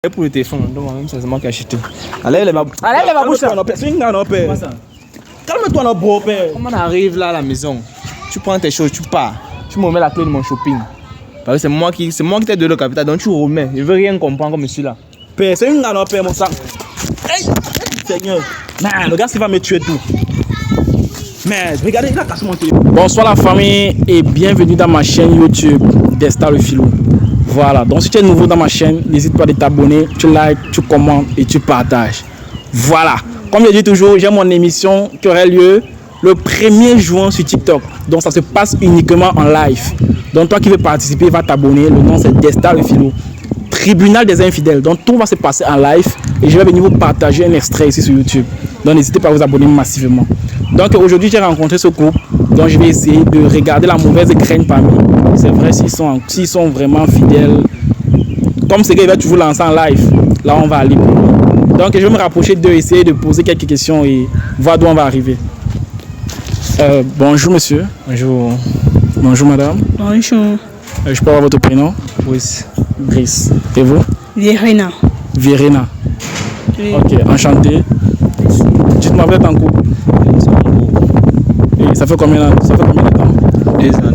Et pour le téléphone, c'est moi qui ai acheté. Allez, ma bouche. Calme-toi, notre beau père. Comment on arrive là à la maison? Tu prends tes choses, tu pars. Tu me remets la clé de mon shopping. Parce que c'est moi qui t'ai donné le capital, donc tu remets. Je veux rien comprendre comme celui-là. Père, c'est une gars, père, mon sang. Hey, Seigneur. Le gars, il va me tuer tout. Mais regardez, il a cassé mon téléphone. Bonsoir la famille et bienvenue dans ma chaîne YouTube Destar le Philo. Voilà, donc si tu es nouveau dans ma chaîne, n'hésite pas à t'abonner, tu likes, tu commentes et tu partages. Voilà, comme je dis toujours, j'ai mon émission qui aurait lieu le 1er juin sur TikTok. Donc ça se passe uniquement en live. Donc toi qui veux participer, va t'abonner. Le nom c'est Destar le Philo. Tribunal des infidèles. Donc tout va se passer en live et je vais venir vous partager un extrait ici sur YouTube. Donc n'hésitez pas à vous abonner massivement. Donc aujourd'hui j'ai rencontré ce couple. Donc je vais essayer de regarder la mauvaise graine parmi. C'est vrai s'ils sont vraiment fidèles. Comme c'est qu'il va toujours lancer en live. Là on va aller pour loin. Donc je vais me rapprocher d'eux, essayer de poser quelques questions et voir d'où on va arriver. Bonjour monsieur. Bonjour. Bonjour madame. Bonjour. Je peux avoir votre prénom? Brice. Brice. Et vous? Verena. Verena. Oui. Ok, enchanté. Tu m'appelles en couple? Et ça fait combien de temps? 2 ans.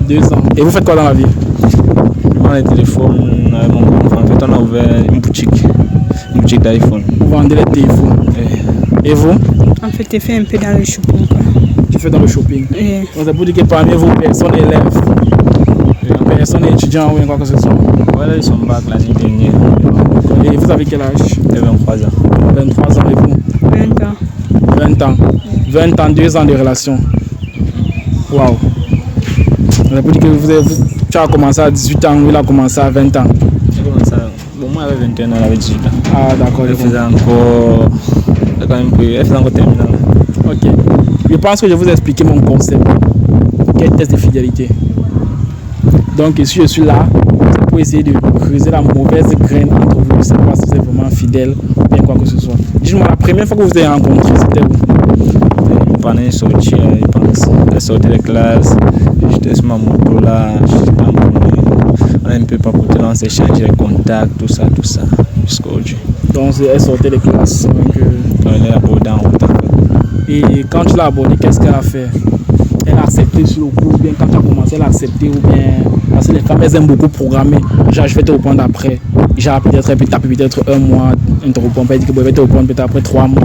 2 ans. Et vous faites quoi dans la vie? Je vends les téléphones avec mon grand frère. En fait, on a ouvert une boutique d'iPhone. Vous vendez les téléphones. Et vous? En fait, tu fais un peu dans le shopping. Tu fais dans le shopping. Oui. Donc c'est pour dire que parmi vous, personne élève, personne étudiant ou quoi que ce soit. Voilà, ils sont bac l'année dernière. Et vous avez quel âge? J'ai 23 ans. 23 ans et vous? 20 ans. 20 ans. 20 ans, 2 ans de relation. Waouh. C'est pour dire que tu as commencé à 18 ans, il a commencé à 20 ans. J'ai commencé à... Bon, moi, j'avais 21 ans, elle avait 18 ans. Ah d'accord. Elle faisait encore... Elle faisait encore terminale. Ok. Je pense que je vais vous expliquer mon concept. Quel test de fidélité. Donc si je suis là, c'est pour essayer de creuser la mauvaise graine entre vous. Je ne sais pas si vous êtes vraiment fidèle ou bien quoi que ce soit. Dites-moi, la première fois que vous avez rencontré, c'était où? Pendant une sortie, je pense. Elle sortait de classe. J'étais sur ma moto là. On a un peu papoté, on s'est échangé les contacts, tout ça. Jusqu'à aujourd'hui. Donc elle sortait de classe. Elle est abordée en route. Et quand tu l'as abordée, qu'est-ce qu'elle a fait? Elle a accepté sur le coup, ou bien quand tu as commencé, elle a accepté, ou bien parce que les femmes elles aiment beaucoup programmer. Genre, je vais te répondre après. Genre, peut-être 1 mois, elle te répond, elle dit que je vais te répondre peut-être après 3 mois.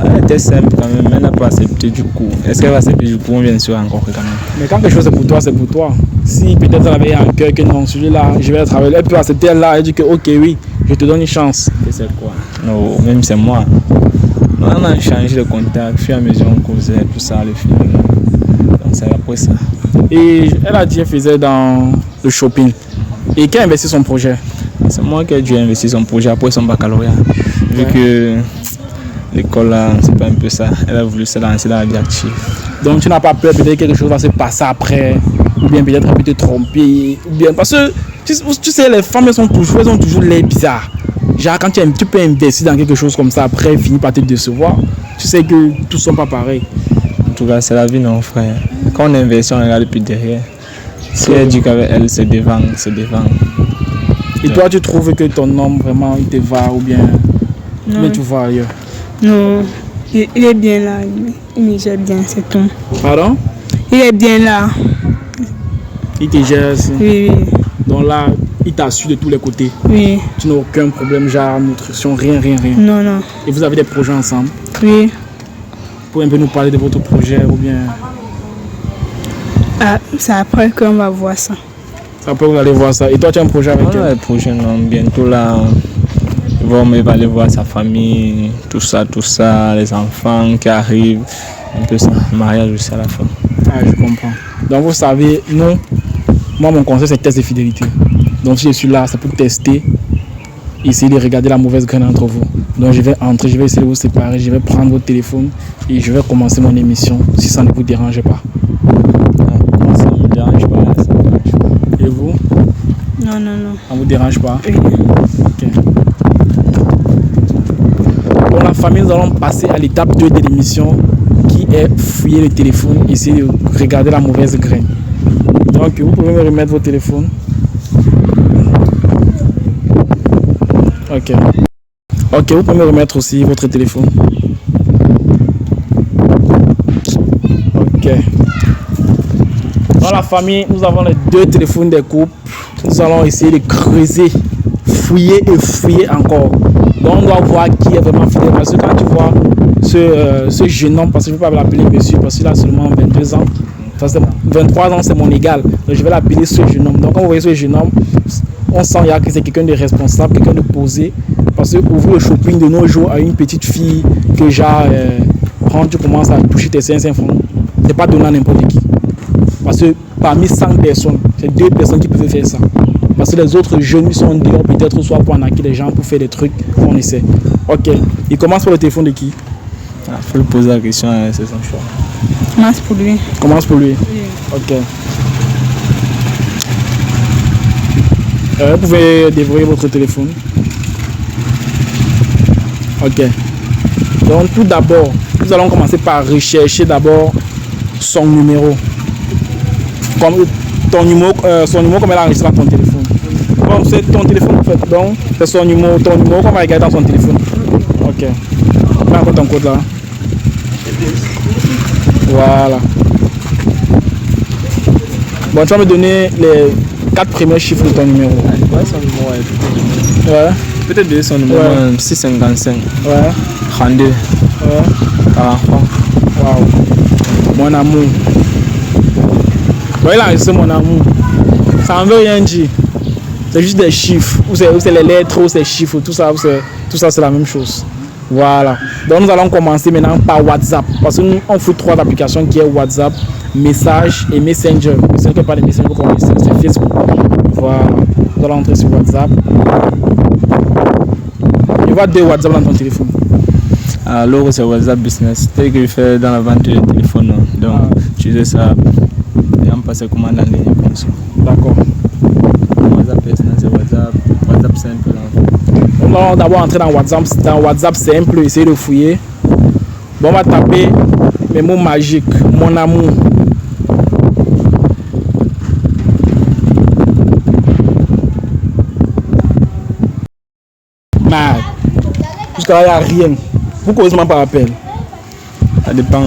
Elle était simple quand même, elle n'a pas accepté du coup. Est-ce qu'elle va accepter du coup? On vient de se rencontrer quand même. Mais quand quelque chose est pour toi, c'est pour toi. Si peut-être elle avait un cœur que non, celui-là, je vais le travailler, elle peut accepter, elle là, elle dit que ok, oui, je te donne une chance. Et c'est quoi? Non, même c'est moi. On a changé de contact, fur et à mesure on causait, tout ça, le film. Donc c'est après ça. Et elle a dit qu'elle faisait dans le shopping. Et qui a investi son projet? C'est moi qui ai dû investir son projet après son baccalauréat. Vu que l'école là, c'est pas un peu ça. Elle a voulu se lancer dans la vie active. Donc tu n'as pas peur peut-être que quelque chose va se passer après, ou bien peut-être elle peut te tromper, ou bien parce que tu sais les femmes elles ont toujours l'air bizarres. Genre quand tu peux investir dans quelque chose comme ça après finir par te décevoir, tu sais que tous sont pas pareils. En tout cas c'est la vie non frère. Quand on investit on regarde depuis derrière. Si elle dit qu'avec elle c'est devant. Et toi tu trouves que ton homme vraiment il te va ou bien mais tu vois ailleurs? Non, il est bien là. Il me gère bien, c'est tout. Pardon? Il est bien là. Il te gère aussi. Oui. Donc là, il t'assure de tous les côtés. Oui. Tu n'as aucun problème, genre nutrition, rien. Non. Et vous avez des projets ensemble? Oui. Vous pouvez un peu nous parler de votre projet ou bien... Ah, c'est après qu'on va voir ça. Après vous allez voir ça. Et toi tu as un projet avec elle? Le projet non, bientôt là. Il va aller voir sa famille, tout ça, les enfants qui arrivent, un peu ça, le mariage aussi à la fin. Ah, je comprends. Donc vous savez, moi mon conseil c'est test de fidélité. Donc si je suis là, c'est pour tester, essayer de regarder la mauvaise graine entre vous. Donc je vais entrer, je vais essayer de vous séparer, je vais prendre votre téléphone et je vais commencer mon émission si ça ne vous dérange pas. Non, ça ne me dérange pas, ça me dérange pas. Et vous? Non. Ça ne vous dérange pas? Oui. Ok. Pour la famille, nous allons passer à l'étape 2 de l'émission qui est fouiller le téléphone, essayer de regarder la mauvaise graine. Donc vous pouvez me remettre votre téléphone. Ok. Ok, vous pouvez me remettre aussi votre téléphone. Ok. Dans la famille, nous avons les 2 téléphones des couples. Nous allons essayer de creuser, fouiller et fouiller encore. Donc on doit voir qui est vraiment fidèle. Parce que quand tu vois ce jeune homme, parce que je ne vais pas l'appeler monsieur, parce qu'il a seulement 22 ans. Enfin, 23 ans, c'est mon égal. Donc je vais l'appeler ce jeune homme. Donc quand vous voyez ce jeune homme, on sent que c'est quelqu'un de responsable, quelqu'un de posé. Parce que ouvrir le shopping de nos jours à une petite fille que genre, quand tu commences à toucher tes 500 francs, c'est pas donné à n'importe qui. Parce que parmi 100 personnes, c'est 2 personnes qui peuvent faire ça. Parce que les autres jeunes, ils sont dehors peut-être soit pour arnaquer les gens, pour faire des trucs qu'on essaie. Ok, il commence par le téléphone de qui? Il faut lui poser la question, c'est son choix. Commence pour lui. Commence pour lui. Oui. Ok. Vous pouvez déverrouiller votre téléphone. Ok. Donc tout d'abord, nous allons commencer par rechercher d'abord son numéro. Comme ton numéro, son numéro comme elle a enregistré dans ton téléphone. Bon, c'est ton téléphone en fait. Donc c'est son numéro, ton numéro qu'on va regarder dans son téléphone. Ok. Mets encore ton code là. Voilà. Bon, tu vas me donner les 4 premiers chiffres de ton numéro. Ouais, son numéro est Ouais. peut-être donner son numéro, Ouais. 655 Ouais. 32 Ouais. 43. Waouh. Mon amour. Bon, il a enregistré mon amour. Ça ne veut rien dire. C'est juste des chiffres. Ou c'est les lettres, ou c'est chiffres, tout ça c'est la même chose. Voilà. Donc nous allons commencer maintenant par WhatsApp. Parce que nous, on fait 3 applications qui est WhatsApp, Message et Messenger. Ce n'est pas des Messenger qu'on utilise, c'est Facebook. Voilà. Nous allons entrer sur WhatsApp. Je vois 2 WhatsApp dans ton téléphone. Alors c'est WhatsApp Business. C'est ce que je fais dans la vente de téléphone. Donc tu sais ça. Et on passe commande en ligne comme ça. D'accord. WhatsApp Business, c'est WhatsApp simple. On va d'abord entrer dans WhatsApp simple, essayer de fouiller. Bon, on va taper mes mots magiques. Mon amour. Mais jusqu'à là, il n'y a rien. Pourquoi heureusement par appel? Ça dépend.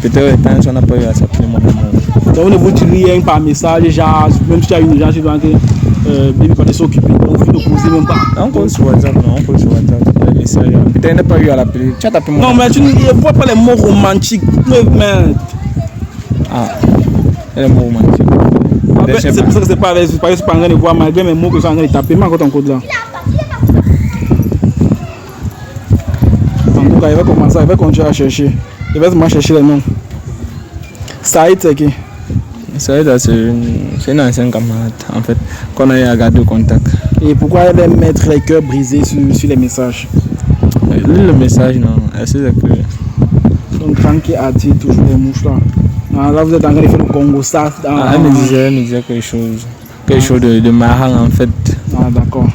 Peut-être que on n'a pas eu à s'appeler mon amour. Donc, on ne vous dit rien par message, genre, même si tu as une urgence, tu dois que baby quand tu es occupé. Donc, vous ne posez même pas. On compte sur WhatsApp, non? On compte sur WhatsApp. Peut-être que n'a pas eu à l'appeler. Tu as tapé mon Non, mais tu ne vois pas les mots romantiques. Mais... Ah, les mots romantiques. C'est pour ça que c'est pas avec. C'est pas en train de voir malgré mes mots que je suis en train de taper. Mais encore ton code là. En tout cas, il va commencer, il va continuer à chercher. Il va seulement chercher les noms. Saïd, c'est qui? Saïd, c'est une ancienne camarade, en fait, qu'on a eu à garder au contact. Et pourquoi elle aime mettre les cœurs brisés sur les messages? Le message, non, elle sait que... Donc, quand qui attire toujours les mouches là. Ah, là, vous êtes en train de faire le Congo, ça. Elle me disait quelque chose de marrant, en fait. Ah, d'accord.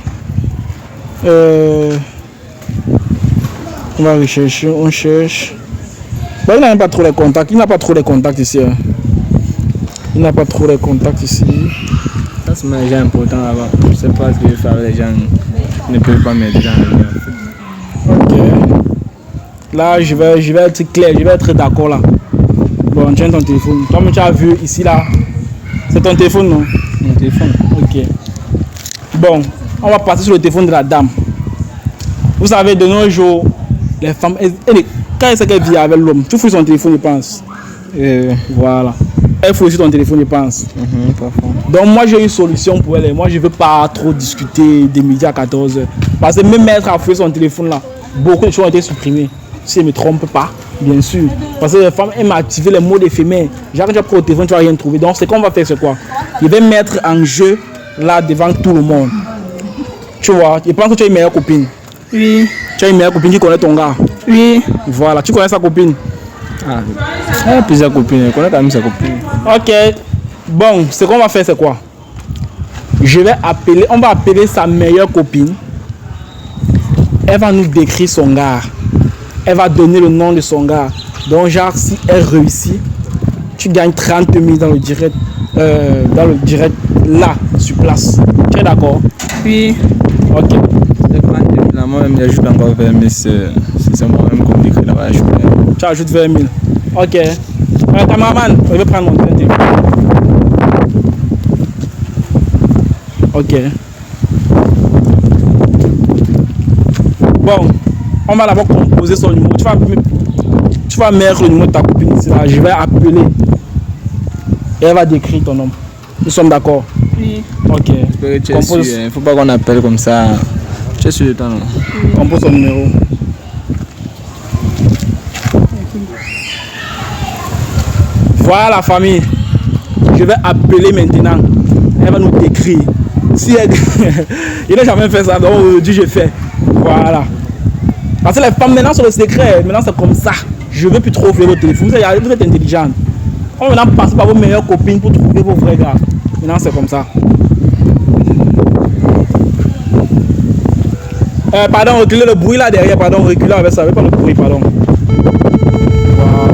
On va rechercher, on cherche. Bah, il n'a pas trop les contacts. Il n'a pas trop les contacts ici. Hein. Il n'a pas trop les contacts ici. Ça, c'est un gens important là-bas. Je ne sais pas ce que je fais avec les gens. Ils ne peuvent pas m'aider dans le en fait. Ok. Là, je vais être clair, je vais être d'accord là. Bon, tiens ton téléphone. Toi, tu as vu ici là. C'est ton téléphone, non? Mon téléphone. Ok. Bon, on va passer sur le téléphone de la dame. Vous savez, de nos jours, les femmes, quand elle sait qu'elle vit avec l'homme, tu fouilles son téléphone, je pense. Voilà. Elle fouille sur ton téléphone, je pense. Donc moi, j'ai une solution pour elle. Moi, je ne veux pas trop discuter des midi à 14h. Parce que même mettre à fouiller son téléphone là, beaucoup de choses ont été supprimées. Si je ne me trompe pas, bien sûr. Parce que les femmes aiment activer les mots d'éphémère. Genre, quand tu as pris au téléphone, tu ne vas rien trouver. Donc, ce qu'on va faire, c'est quoi? Je vais mettre en jeu là devant tout le monde. Tu vois, je pense que tu as une meilleure copine. Oui. Tu as une meilleure copine qui connaît ton gars. Oui. Voilà, tu connais sa copine. Ah, elle a plusieurs copines, elle connaît quand même sa copine. Ok. Bon, ce qu'on va faire, c'est quoi? On va appeler sa meilleure copine. Elle va nous décrire son gars. Elle va donner le nom de son gars. Donc, genre, si elle réussit, tu gagnes 30 000 dans le direct là, sur place. Tu es d'accord? Oui. Ok. il ajoute encore 20 000, c'est moi-même qui décrit là-bas. Tu ajoutes 20 000. Ok. Cameraman, je vais prendre mon téléphone. Ok. Bon, on va d'abord composer son numéro. Tu vas mettre le numéro de ta copine ici là. Je vais appeler. Et elle va décrire ton nom. Nous sommes d'accord? Oui. Ok. Il ne faut pas qu'on appelle comme ça. Tu es sûr de toi, non? Compose son numéro. Voilà la famille. Je vais appeler maintenant. Elle va nous décrire. Si elle... Il n'a jamais fait ça, donc aujourd'hui je fais. Voilà. Parce que les femmes maintenant sont le secret. Maintenant c'est comme ça. Je ne veux plus trop ouvrir vos téléphones. Vous êtes intelligents. On va maintenant passer par vos meilleures copines pour trouver vos vrais gars. Maintenant c'est comme ça. Pardon, reculez le bruit là derrière. Pardon, reculez avec ça. Avec pas le bruit, pardon. Voilà.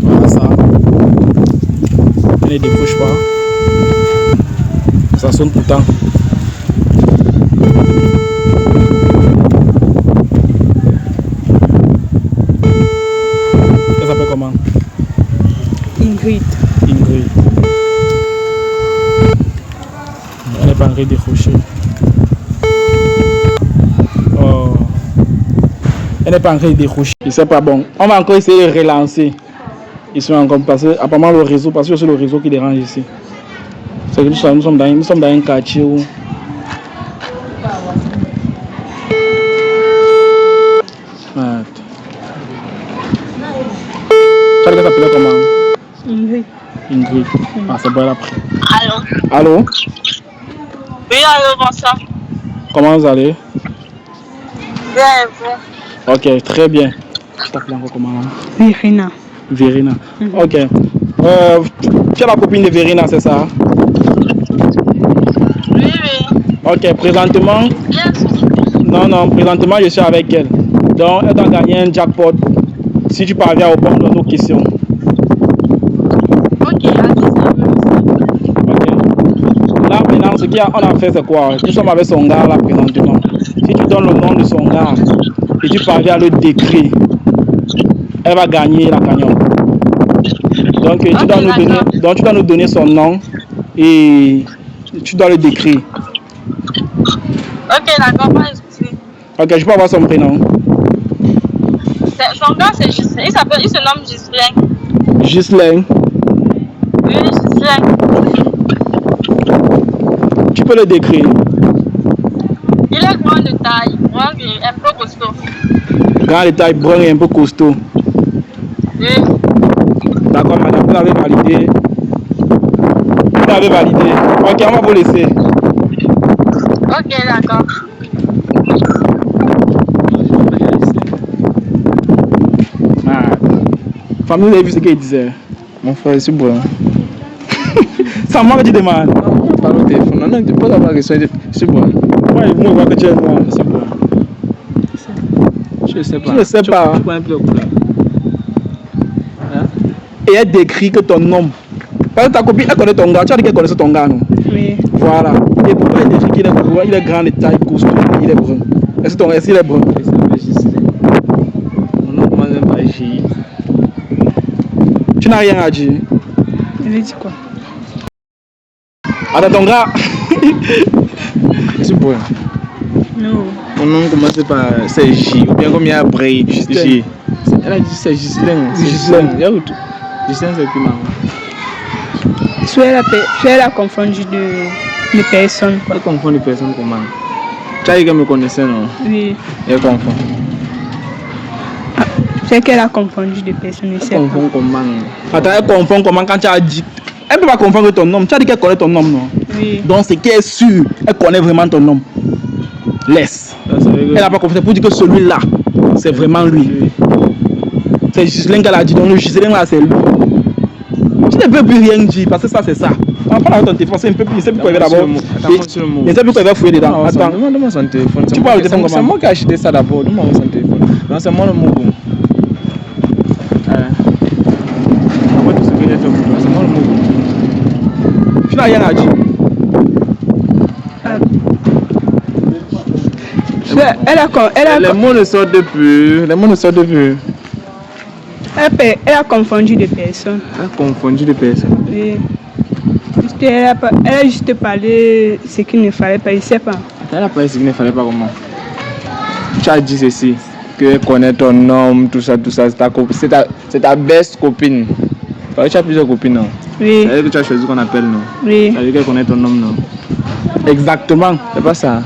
Voilà ça. Elle ne décroche pas. Ça sonne pourtant. Elle s'appelle comment? Ingrid. Ingrid. Elle n'est pas en train de décrocher. Oh. Elle n'est pas en train de décrocher. C'est pas bon. On va encore essayer de relancer. Ils sont encore passés. Apparemment le réseau, parce que c'est le réseau qui dérange ici. C'est que nous sommes dans un quartier où... Attends. Tu as appelé comment? Ingrid. Ingrid. Ah, c'est bon, elle a pris. Allô? Allô? Oui, allô, bonsoir. Comment vous allez? Bien, et vous? Ok, très bien. Je t'appelle encore comment? Verena. Verena. Ok. Tu es la copine de Verena, c'est ça? Oui, oui. Ok, présentement... Bien sûr. Non, présentement je suis avec elle. Donc, elle doit gagner un jackpot si tu parviens à répondre à nos questions. Ok, Ok. Là, maintenant, ce qu'on a fait, c'est quoi? Nous sommes avec son gars là présentement. Si tu donnes le nom de son gars et tu parviens à le décrire, elle va gagner la cagnotte. Donc, tu dois nous donner son nom et tu dois le décrire. Ok, d'accord, pas de souci. Ok, je peux avoir son prénom. Son gars, c'est Gislain. Il se nomme Gislain. Gislain. Oui, Gislain. Tu peux le décrire. Il est grand de taille, brun et un peu costaud. Grand de taille, brun et un peu costaud. Oui. D'accord, madame, vous l'avez validé. Vous l'avez validé. Ok, on va vous laisser. Ok, d'accord. Ah. Famille, vous avez vu ce qu'il disait? Mon frère, c'est bon. C'est moi que tu demandes. Non, parle au téléphone. Non, tu poses la question. C'est bon. Ouais, moi, je vois que tu es noir. C'est bon. Je ne sais pas. Je ne sais pas. Tu connais plus le couleur. Hein? Et elle décrit que ton nom. Parce que ta copine, elle connaît ton gars. Tu as dit qu'elle connaissait ton gars, non? Oui. Voilà. Et pourquoi elle décrit qu'il est grand de taille, costaud, il est brun? Est-ce qu'il est brun? Mon nom commence même par J. Tu n'as rien à dire. Elle a dit quoi? Attends, ton gars. C'est bon. Non. Mon nom commence par J. Ou bien comme il y a Bray. J. Elle a dit c'est Gislain. Gislain. Gislain, c'est qui maman? Soit elle a confondu de personnes. Elle confond les personnes comment? Tu as dit qu'elle me connaissait, non? Oui. Elle confond. C'est qu'elle a confondu de personnes. Elle confond comment? Attends, elle confond comment quand tu as dit. Elle ne peut pas confondre ton nom. Tu as dit qu'elle connaît ton nom, non? Oui. Donc c'est qu'elle est sûre. Elle connaît vraiment ton nom. Laisse. Elle n'a pas confié pour dire que celui-là, c'est vraiment lui. C'est Gislain qu'elle a dit. Donc le Gislain là, c'est lui. Tu ne peux plus rien dire parce que ça, c'est ça. On va pas avec ton téléphone, c'est un peu plus. Il sait plus quoi il va d'abord. Il sait plus quoi il va fouiller dedans. Attends. Demande-moi son téléphone. Tu parles de téléphone comment? C'est moi qui ai acheté ça d'abord. Demande-moi son téléphone. Non, c'est moi le mot. Après tout ce que j'ai fait pour toi, c'est moi le mot. Tu n'as rien à dire. Les mots ne sortent plus. Les mots ne sortent plus. Elle a confondu des personnes. Elle a confondu des personnes. Oui. Elle a juste parlé ce qu'il ne fallait pas, je ne sais pas. Elle a parlé ce qu'il ne fallait pas comment. Tu as dit ceci, que connaît ton nom, tout ça, c'est ta best copine. Parce que tu as plusieurs copines, non? Oui. C'est elle que tu as choisi qu'on appelle, non? Oui. Ça veut dire qu'elle connaît ton nom, non? Exactement. C'est pas ça.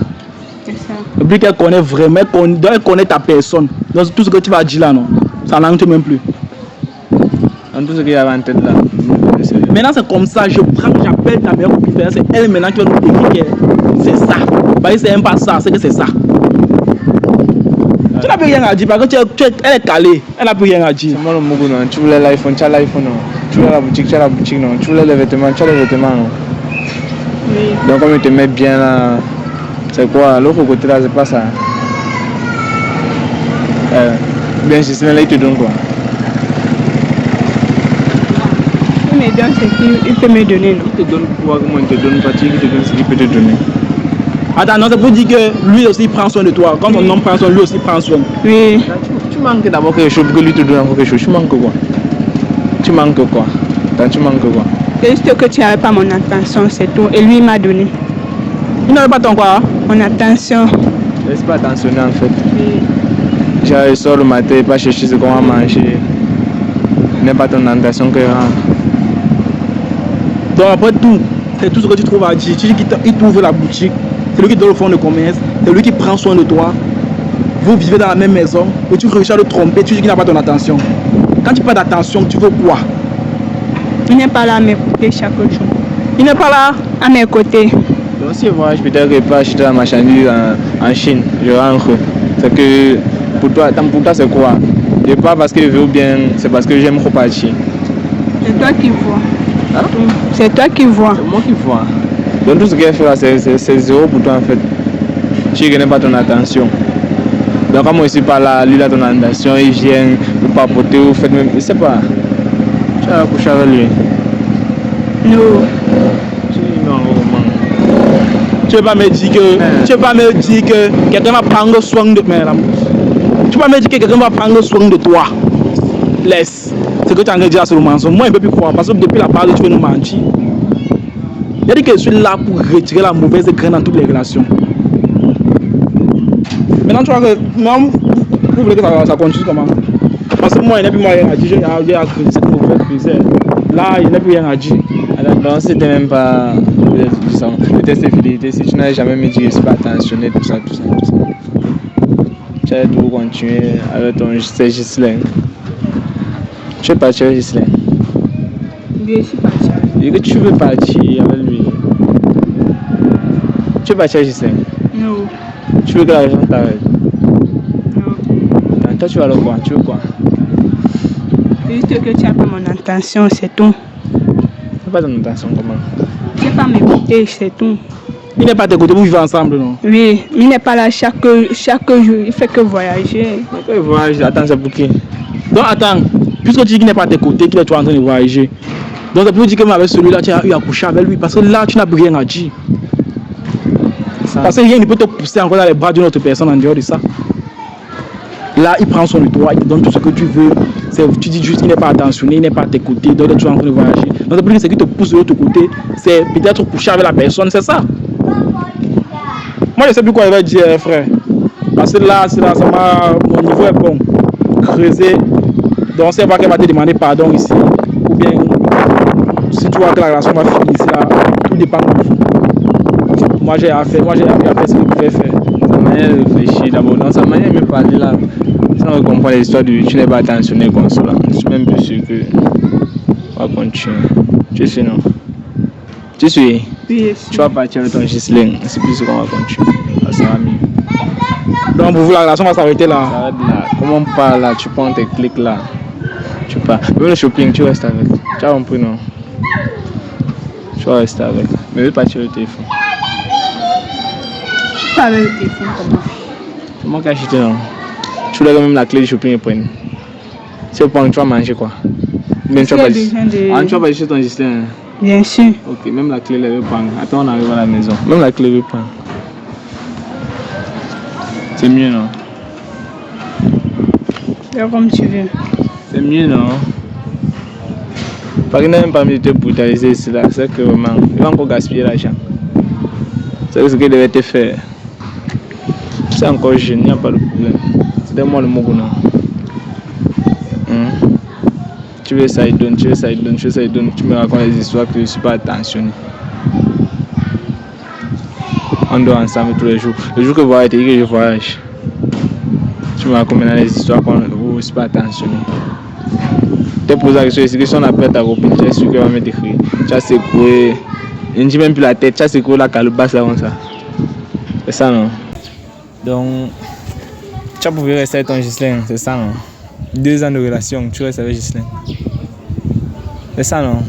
C'est ça. Et puis qu'elle connaît vraiment, elle connaît ta personne. Donc tout ce que tu vas dire là, non, ça n'en même plus. En tout ce qu'il y avait en tête là. Maintenant c'est comme ça, j'appelle ta meilleure copine. C'est elle maintenant qui va nous dire que c'est ça. Parce que c'est même pas ça, c'est que c'est ça. Tu n'as plus rien à dire parce que elle est calée, elle n'a plus rien à dire. C'est moi le Mougou, non? Tu voulais l'iPhone, tu as l'iPhone, non? Tu voulais la boutique, tu as la boutique, non? Tu voulais les vêtements, tu as les vêtements, non? Oui. Donc comme il te met bien là, c'est quoi? L'autre côté là, c'est pas ça. Bien, si c'est là, il te donne quoi? Il me donne ce qu'il peut me donner, non? Il te donne quoi? Comment il te donne pas? Tu te donne ce qu'il peut te donner. Attends, non, c'est pour dire que lui aussi prend soin de toi. Quand ton homme prend soin, lui aussi prend soin. Oui. Tu manques d'abord quelque chose pour que lui te donne encore quelque chose. Tu manques quoi? Tu manques quoi? Attends, tu manques quoi? C'est juste que tu n'avais pas mon attention, c'est tout. Et lui, il m'a donné. Il n'avait pas ton quoi? Mon attention. Laisse pas attentionner en fait. Oui. Genre, il sort le matin, il va chercher ce qu'on va manger. Il n'est pas ton attention que rentre. Donc après tout, c'est tout ce que tu trouves à dire. Tu dis qu'il t'ouvre la boutique, c'est lui qui donne le fonds de commerce, c'est lui qui prend soin de toi. Vous vivez dans la même maison, et tu réussis à le tromper, tu dis qu'il n'a pas ton attention. Quand tu parles d'attention, tu veux quoi? Il n'est pas là à mes côtés chaque jour. Il n'est pas là à mes côtés. Donc si je voyage peut-être que je peux acheter la marchandise en Chine, je rentre. C'est que pour toi c'est quoi? Je pars parce que je veux ou bien c'est parce que j'aime repartir. C'est toi qui vois. Hein? C'est toi qui vois. C'est moi qui vois. Donc tout ce qu'elle fait là, c'est zéro pour toi en fait. Tu ne connais pas ton attention. Donc quand moi je suis pas là, lui il a ton attention, il vient, vous papoter, vous faites même. Je sais pas. Tu vas coucher avec lui. Non. Non, tu ne vas pas me dire que quelqu'un va prendre soin de toi. Tu vas me dire que quelqu'un va prendre soin de toi. Laisse. C'est ce que tu as en train de dire sur le mensonge. Moi, je ne peux plus croire parce que depuis la base, tu veux nous mentir. Il a dit que je suis là pour retirer la mauvaise graine dans toutes les relations. Maintenant, tu vois que. Non, vous voulez que ça continue comment? Parce que moi, il n'y a plus rien à dire. J'ai accusé cette mauvaise brisée. Là, il n'y a plus rien à dire. Alors, c'était même pas. Peut-être c'est fidélité. Si tu n'avais jamais me dit que je ne suis pas attentionné, tout ça. Tu allais tout continuer avec ton Gislain. Tu veux partir avec Gislain? Je suis partie. Et que tu veux partir avec lui? Tu veux partir avec Gislain? Non. Tu veux que l'argent t'arrête? Non. Toi, tu vas le quoi? Tu veux quoi? Juste que tu n'as pas mon attention, c'est tout. Tu n'as pas ton attention comment? Tu n'as pas m'écouter, c'est tout. Il n'est pas à tes côtés, vous vivez ensemble, non? Oui, il n'est pas là chaque jour, il fait que voyager. Pourquoi il voyage? Attends, c'est pour qui? Donc attends, puisque tu dis qu'il n'est pas à tes côtés, qu'il est en train de voyager. Donc c'est pour dire que même avec celui-là, tu as eu à coucher avec lui, parce que là, tu n'as plus rien à dire. Parce que rien ne peut te pousser encore dans les bras d'une autre personne en dehors de ça. Là, il prend soin de toi, il te donne tout ce que tu veux. Tu dis juste qu'il n'est pas attentionné, il n'est pas à tes côtés, donc tu es en train de voyager. Donc c'est pour dire que ce qui te pousse de l'autre côté, c'est peut-être coucher avec la personne, c'est ça. Moi, je ne sais plus quoi il va dire, frère. Parce que là, mon niveau est bon. Creuser. Donc, c'est pas qu'elle va te demander pardon ici. Ou bien, si tu vois que la relation va finir ici, là, tout dépend de vous. Moi, j'ai appris à faire ce que je pouvais faire. Sa manière de réfléchir d'abord, dans sa manière de me parler là, sans comprendre l'histoire de tu n'es pas attentionné comme ça là. Je suis même plus sûr que on va continuer. Tu sais, non? Tu suis? Oui, tu vas partir avec ton Gislain, c'est plus sûr qu'on va continuer. Ça va mieux. Donc pour vous la relation va s'arrêter là. Ça va être là. Comment on parle là, tu prends tes clics là. Tu pars. Même le shopping, tu restes avec. Tu as compris non? Tu vas rester avec. Mais veux partir le téléphone. Je suis pas avec le téléphone comment? C'est moi qui ai acheté non? Tu voulais quand même la clé du shopping et prendre. Si tu prends, tu vas manger quoi? Même tu vas pas tu vas pas acheter ton Gislain. Bien sûr. Ok, même la clé, elle veut prendre. Attends, on arrive à la maison. Même la clé, elle veut prendre. C'est mieux, non? Fais comme tu veux. C'est mieux, non? Parce qu'il n'a même pas mis de te brutaliser ici, là. C'est que vraiment, il va encore gaspiller l'argent. C'est ce qu'il devait te faire. C'est encore jeune, il n'y a pas de problème. C'était moi le Moguna. Tu veux ça, il donne, tu veux ça, il donne, tu veux ça, il donne. Tu me racontes des histoires que je ne suis pas attentionné. On dort ensemble tous les jours. Le jour que vous voyez, que je voyage. Tu me racontes maintenant des histoires qu'on ne suis pas attentionné. Tu te poses la question, est-ce que si on appelle ta copine, tu es sûr qu'elle va me décrire. Tu as secoué, je ne dis même plus la tête, tu as secoué la calebasse avant ça. C'est ça, non? Donc, tu as pu rester avec ton Ghislain, c'est ça, non? 2 ans de relation, tu restes avec Ghislain. C'est ça, non?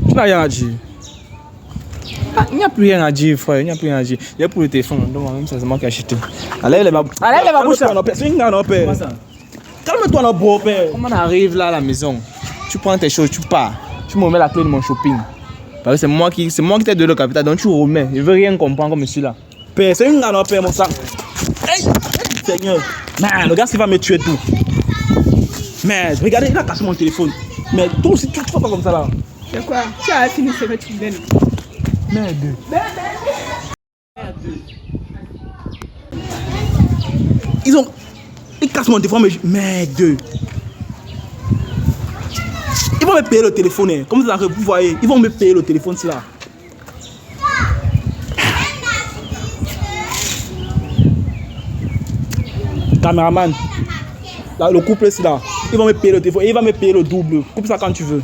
Tu n'as rien à dire. Ah, il n'y a plus rien à dire, frère, il n'y a plus rien à dire. Il y a pour le téléphone, donc moi-même, c'est moi qui ai acheté. Allez, les babous. Allez, les babous, c'est une non, père. Calme-toi, non, beau père. Comment on arrive là à la maison? Tu prends tes choses, tu pars. Tu me remets la clé de mon shopping. Parce que c'est moi qui t'ai donné le capital, donc tu remets. Je veux rien comprendre comme celui-là. Père, c'est une non, père, mon sang. Hey, Seigneur. Man, le gars, il va me tuer tout. Mais regardez, il a cassé mon téléphone. Mais toi aussi, tu fais pas comme ça là. C'est quoi? Tu as fini ce que tu voulais. Merde. Ils cassent mon téléphone, mais merde. Ils vont me payer le téléphone, hein. Comme vous voyez, ils vont me payer le téléphone, c'est là. Caméraman, là, le couple c'est là. Ils vont me payer le téléphone et il va me payer le double. Coupe ça quand tu veux.